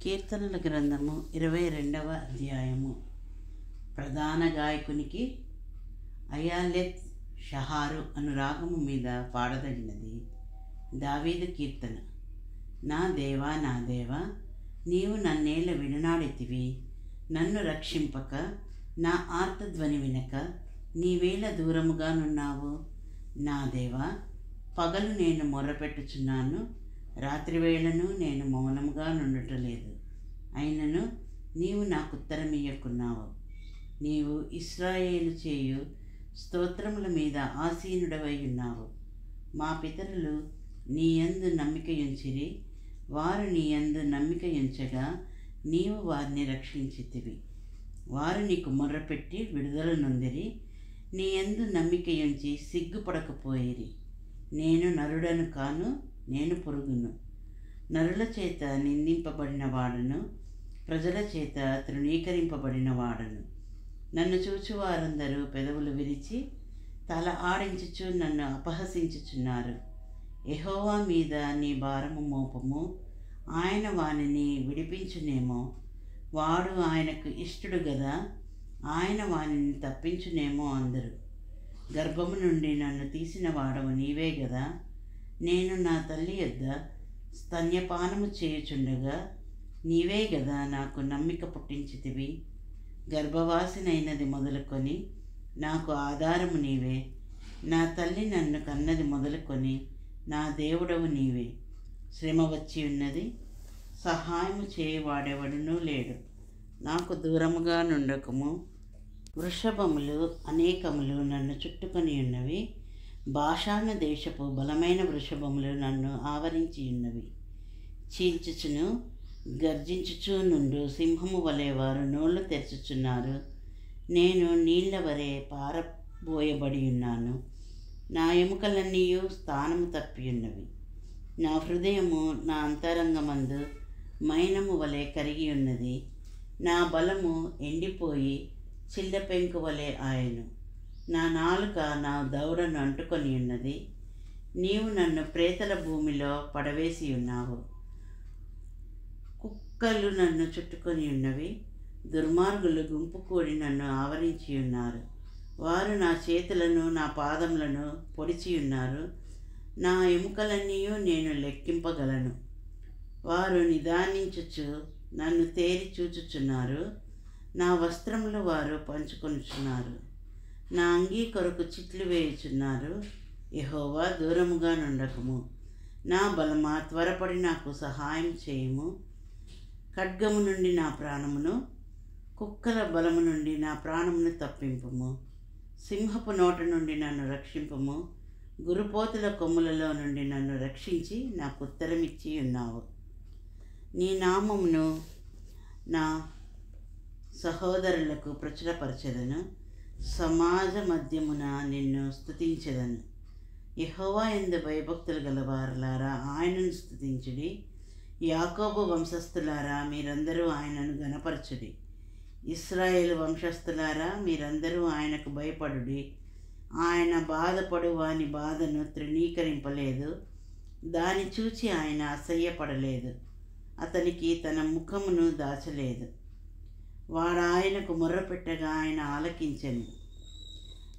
కీర్తనల గ్రంథము 22వ అధ్యాయము. ప్రధాన గాయకునికి అయాలెత్ షహారు అను రాగము మీద పాడదగినది. దావీదు కీర్తన. నా దేవా, నా దేవా, నీవు నన్నేల విడనాడితివి. నన్ను రక్షింపక, నా ఆర్తధ్వని వినక నీవేళ దూరముగానున్నావు. నా దేవా, పగలు నేను మొర్రపెట్టుచున్నాను, రాత్రివేళను నేను మౌనముగా నుండటలేదు. అయినను నీవు నాకు ఉత్తరమియ్యకున్నావు. నీవు ఇశ్రాయేలు చేయు స్తోత్రముల మీద ఆసీనుడవై ఉన్నావు. మా పితరులు నీ యందు నమ్మికయుంచిరి. వారు నీ యందు నమ్మికయుంచగా నీవు వారిని రక్షించితివి. వారు నీకు మొర్రపెట్టి విడుదల నొందిరి. నీ యందు నమ్మికయుంచి సిగ్గుపడకపోయిరి. నేను నరుడను కాను, నేను పురుగును. నరుల చేత నిందింపబడిన వాడను, ప్రజల చేత తృణీకరింపబడిన వాడను. నన్ను చూచు వారందరూ పెదవులు విరిచి తల ఆడించుచు నన్ను అపహసించుచున్నారు. యెహోవా మీద నీ భారము మోపము, ఆయన వానిని విడిపించునేమో. వాడు ఆయనకు ఇష్టడు గదా, ఆయన వానిని తప్పించునేమో అందరు. గర్భము నుండి నన్ను తీసిన వాడవు నీవే గదా. నేను నా తల్లి యొద్ద స్తన్యపానము చేయుచుండగా నీవే గదా నాకు నమ్మిక పుట్టించితివి. గర్భవాసినైనది మొదలుకొని నాకు ఆధారము నీవే. నా తల్లి నన్ను కన్నది మొదలుకొని నా దేవుడవు నీవే. శ్రమ వచ్చి ఉన్నది, సహాయము చేయవాడెవడునూ లేడు. నాకు దూరముగా నుండకము. వృషభములు అనేకములు నన్ను చుట్టుకొని ఉన్నవి. బాషాను దేశపు బలమైన వృషభములు నన్ను ఆవరించి ఉన్నవి. చీల్చుచును గర్జించుచూ నుండు సింహము వలె వారు నోళ్లు తెరుచుచున్నారు. నేను నీళ్ల వలె పారబోయబడి ఉన్నాను. నా ఎముకలన్నీ స్థానము తప్పి ఉన్నవి. నా హృదయము నా అంతరంగమందు మైనము వలె కరిగి ఉన్నది. నా బలము ఎండిపోయి చిల్లపెంకు వలె ఆయను. నా నాలుక నా దవడను అంటుకొని ఉన్నది. నీవు నన్ను ప్రేతల భూమిలో పడవేసి ఉన్నావు. కుక్కలు నన్ను చుట్టుకొని ఉన్నవి. దుర్మార్గులు గుంపు కూడి నన్ను ఆవరించి ఉన్నారు. వారు నా చేతులను నా పాదములను పొడిచి ఉన్నారు. నా ఎముకలన్నీ నేను లెక్కింపగలను. వారు నిదానించుచు నన్ను తేరి చూచుచున్నారు. నా వస్త్రములు వారు పంచుకొనుచున్నారు. నా అంగీ కొరకు చిట్లు వేయుచున్నారు. యెహోవా, దూరముగా నుండకము. నా బలమా, త్వరపడి నాకు సహాయం చేయుము. ఖడ్గము నుండి నా ప్రాణమును, కుక్కల బలము నుండి నా ప్రాణమును తప్పింపుము. సింహపు నోట నుండి నన్ను రక్షింపుము. గురుపోతుల కొమ్ములలో నుండి నన్ను రక్షించి నాకు ఉత్తరమిచ్చి ఉన్నావు. నీ నామమును నా సహోదరులకు ప్రచురపరచెదను. సమాజ మధ్యమున నిన్ను స్తుతించెదను. యెహోవా యందు భయభక్తులు గలవారలారా, ఆయనను స్తుతించుడి. యాకోబు వంశస్థులారా, మీరందరూ ఆయనను గణపరచుడి. ఇశ్రాయేలు వంశస్థులారా, మీరందరూ ఆయనకు భయపడుడి. ఆయన బాధపడు వాని బాధను తృణీకరింపలేదు. దాని చూచి ఆయన అసహ్యపడలేదు. అతనికి తన ముఖమును దాచలేదు. వాడు ఆయనకు మొర్రపెట్టగా ఆయన ఆలకించెను.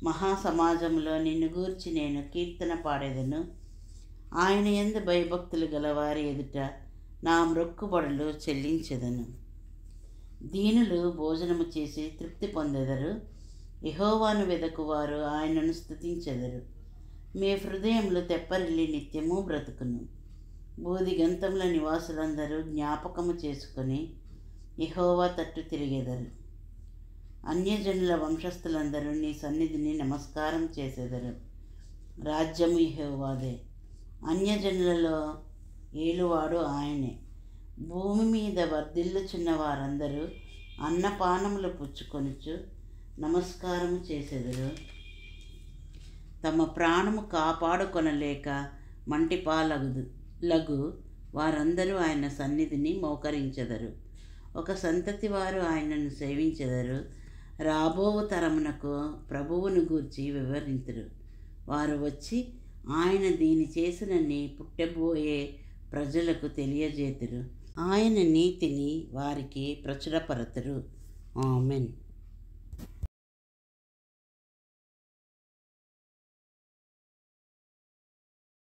మహాసమాజంలో నిన్ను గూర్చి నేను కీర్తన పాడేదను. ఆయన యందు భయభక్తులు గలవారి ఎదుట నా మ్రొక్కుబడులు చెల్లించెదను. దీనులు భోజనము చేసి తృప్తి పొందెదరు. యెహోవాను వెదకువారు ఆయనను స్తుతించెదరు. మీ హృదయములు తెప్పరిల్లి నిత్యము బ్రతుకును. బూదిగంతముల నివాసులందరూ జ్ఞాపకము చేసుకొని యెహోవా తట్టు తిరిగెదరు. అన్యజనుల వంశస్థులందరూ నీ సన్నిధిని నమస్కారం చేసెదరు. రాజ్యము యెహోవాదే, అన్యజనులలో ఏలువాడు ఆయనే. భూమి మీద వర్ధిల్లుచున్న వారందరూ అన్నపానములు పుచ్చుకొనుచు నమస్కారము చేసెదరు. తమ ప్రాణము కాపాడుకొనలేక మంటిపాలగు వారందరూ ఆయన సన్నిధిని మోకరించెదరు. ఒక సంతతి వారు ఆయనను సేవించెదరు. రాబోవు తరమునకు ప్రభువును గూర్చి వివరింతురు. వారు వచ్చి ఆయన దీని చేసినని పుట్టబోయే ప్రజలకు తెలియజేతురు. ఆయన నీతిని వారికి ప్రచురపరతురు. ఆమెన్.